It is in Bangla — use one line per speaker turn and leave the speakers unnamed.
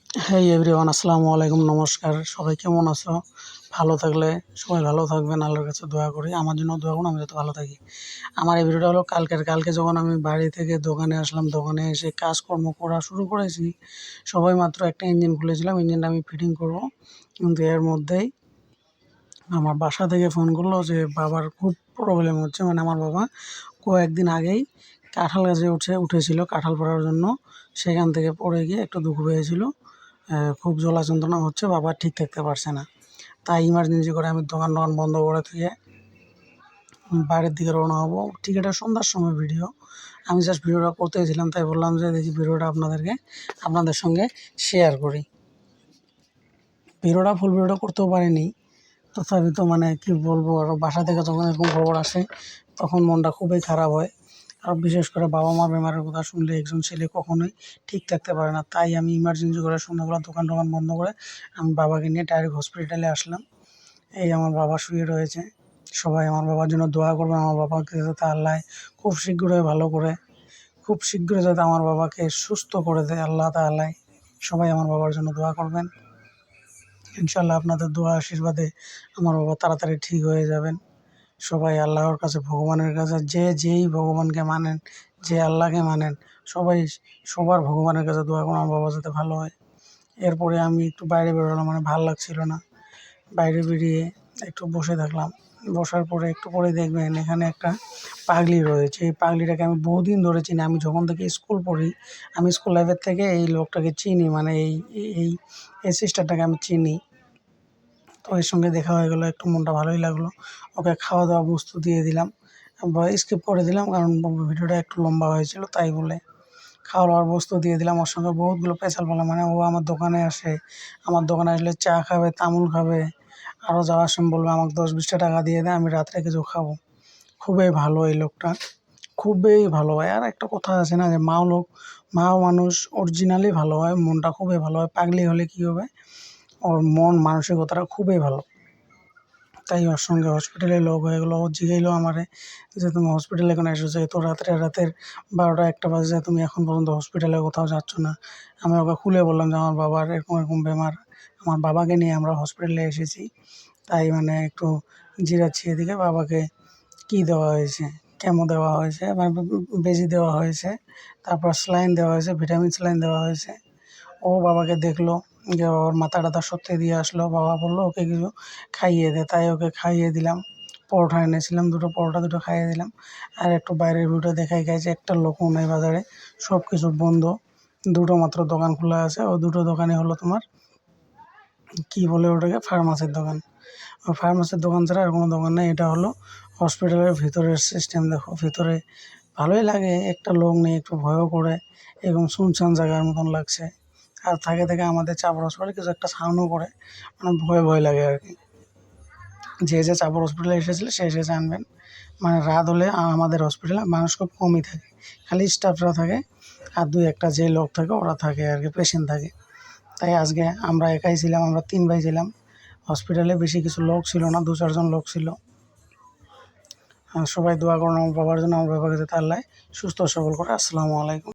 হেই এভরিওয়ান, আসসালামু আলাইকুম, নমস্কার। সবাই কেমন আছো? ভালো থাকলে সবাই ভালো থাকবেন, আল্লাহর কাছে দোয়া করি। আমার জন্য দোয়া করুন, আমি যাতে ভালো থাকি। আমার এই ভিডিওটা হলো কালকে যখন আমি বাড়ি থেকে দোকানে আসলাম, দোকানে এসে কাজকর্ম করা শুরু করেছি। সবাই মাত্র একটা ইঞ্জিন খুলেছিলাম, ইঞ্জিনটা আমি ফিটিং করব, কিন্তু এর মধ্যেই আমার বাসা থেকে ফোন করলো যে বাবার খুব প্রবলেম হচ্ছে। মানে আমার বাবা কয়েকদিন আগেই কাঁঠাল গাছে উঠেছিল কাঁঠাল পড়ার জন্য, সেখান থেকে পড়ে গিয়ে একটু দুঃখ পেয়েছিল। খুব জ্বালা যন্ত্রণা হচ্ছে, বাবা ঠিক থাকতে পারছে না। তাই ইমার্জেন্সি করে আমি দোকান বন্ধ করে দিয়ে বাইরের দিকে রওনা হবো। ঠিক এটা সন্ধ্যার সময় ভিডিও, আমি জাস্ট ভিডিওটা করতেছিলাম, তাই বললাম যে দেখি ভিডিওটা আপনাদের সঙ্গে শেয়ার করি। ফুল ভিডিওটা করতেও পারিনি, তথাপি তো মানে কি বলবো, আর বাসা থেকে যখন এরকম খবর আসে তখন মনটা খুবই খারাপ হয়। আর বিশেষ করে বাবা মা বেমারের কথা শুনলে একজন ছেলে কখনোই ঠিক থাকতে পারে না। তাই আমি ইমার্জেন্সি করে সন্ধ্যাবেলা দোকান বন্ধ করে আমি বাবাকে নিয়ে ডাইরেক্ট হসপিটালে আসলাম। এই আমার বাবা শুয়ে রয়েছে। সবাই আমার বাবার জন্য দোয়া করবেন। আমার বাবাকে যাতে আল্লাহ খুব শীঘ্রই যাতে আমার বাবাকে সুস্থ করে দেয় আল্লাহ তাআলা। সবাই আমার বাবার জন্য দোয়া করবেন। ইনশাআল্লাহ আপনাদের দোয়া আশীর্বাদে আমার বাবা তাড়াতাড়ি ঠিক হয়ে যাবেন। সবাই আল্লাহর কাছে, ভগবানের কাছে, যেই ভগবানকে মানেন, যে আল্লাহকে মানেন, সবার ভগবানের কাছে দোয়া করুন আমার বাবা যাতে ভালো হয়। এরপরে আমি একটু বাইরে বেরোলাম, মানে ভাল লাগছিল না। বাইরে বেরিয়ে একটু বসে থাকলাম। বসার পরে একটু পরে দেখবেন এখানে একটা পাগলি রয়েছে। এই পাগলিটাকে আমি বহুদিন ধরে চিনি। আমি যখন থেকে স্কুল পড়ি, আমি স্কুল লাইফের থেকে এই লোকটাকে চিনি, মানে এই এই সিস্টারটাকে আমি চিনি। তো এর সঙ্গে দেখা হয়ে গেলো, একটু মনটা ভালোই লাগলো। ওকে খাওয়া দাওয়া বস্তু দিয়ে দিলাম বা স্কিপ করে দিলাম, কারণ ভিডিওটা একটু লম্বা হয়েছিল তাই বলে। খাওয়া দাওয়ার বস্তু দিয়ে দিলাম, ওর সঙ্গে বহুতগুলো পেঁচাল পেলাম। মানে ও আমার দোকানে আসে, আমার দোকানে আসলে চা খাবে, তামুল খাবে, আরও যাওয়ার সময় বলবে আমাকে 10-20টা টাকা দিয়ে দেয়, আমি রাত্রে কিছু খাবো। খুবই ভালো এই লোকটা, খুবই ভালো হয়। আর একটা কথা আছে না, যে মাও মানুষ অরিজিনালি ভালো হয়, মনটা খুবই ভালো হয়। পাগলি হলে কী হবে, ওর মন মানসিকতাটা খুবই ভালো। তাই ওর সঙ্গে হসপিটালে লোক হয়ে গেলো। ও জিগাইলো আমারে যে তুমি হসপিটালে কেন এসেছো, তো রাতের 12টা-1টা বাজে, তুমি এখন পর্যন্ত হসপিটালে কোথাও যাচ্ছ না। আমি ওকে খুলে বললাম যে আমার বাবার এরকম বেমার, আমার বাবাকে নিয়ে আমরা হসপিটালে এসেছি। তাই মানে একটু জিরাচ্ছি এদিকে। বাবাকে কী দেওয়া হয়েছে, কেমো দেওয়া হয়েছে, মানে বেজি দেওয়া হয়েছে, তারপর স্যালাইন দেওয়া হয়েছে, ভিটামিন স্যালাইন দেওয়া হয়েছে। ও বাবাকে দেখলো, যে বাবার মাথা টাথা সত্যি দিয়ে আসলো। বাবা বললো ওকে কিছু খাইয়ে দে, তাই ওকে খাইয়ে দিলাম। পরোটা এনেছিলাম, 2টো পরোটা, 2টো খাইয়ে দিলাম। আর একটু বাইরের ভিউটা দেখাই গেছে, একটা লোকও নেই বাজারে, সব কিছু বন্ধ। 2টো মাত্র দোকান খোলা আছে। ও 2টো দোকানে হলো তোমার কী বলে ওটাকে, ফার্মাসির দোকান। ওই ফার্মাসির দোকান ছাড়া আর কোনো দোকান নেই। এটা হলো হসপিটালের ভিতরের সিস্টেম। দেখো ভিতরে ভালোই লাগে, একটা লোক নেই, একটু ভয়ও করে, এবং শুনশান জায়গার মতন লাগছে। আর থাকে আমাদের চাপড় হসপিটালে কিছু একটা সাউন্ডও করে, মানে ভয় লাগে আর কি। যে চাপড় হসপিটালে এসেছিলো সে এসে জানবেন, মানে রাত হলে আমাদের হসপিটালে মানুষ খুব কমই থাকে, খালি স্টাফরা থাকে আর 2-1টা যে লোক থাকে ওরা থাকে আর কি, পেশেন্ট থাকে। তাই আজকে আমরা একাই ছিলাম, আমরা 3 ভাই ছিলাম হসপিটালে, বেশি কিছু লোক ছিল না, 2-4 জন লোক ছিল। সবাই দোয়া করুন আমার বাবার জন্য, আমার বাবাকে যাতে আল্লাহ সুস্থ সবল করে। আসসালামু আলাইকুম।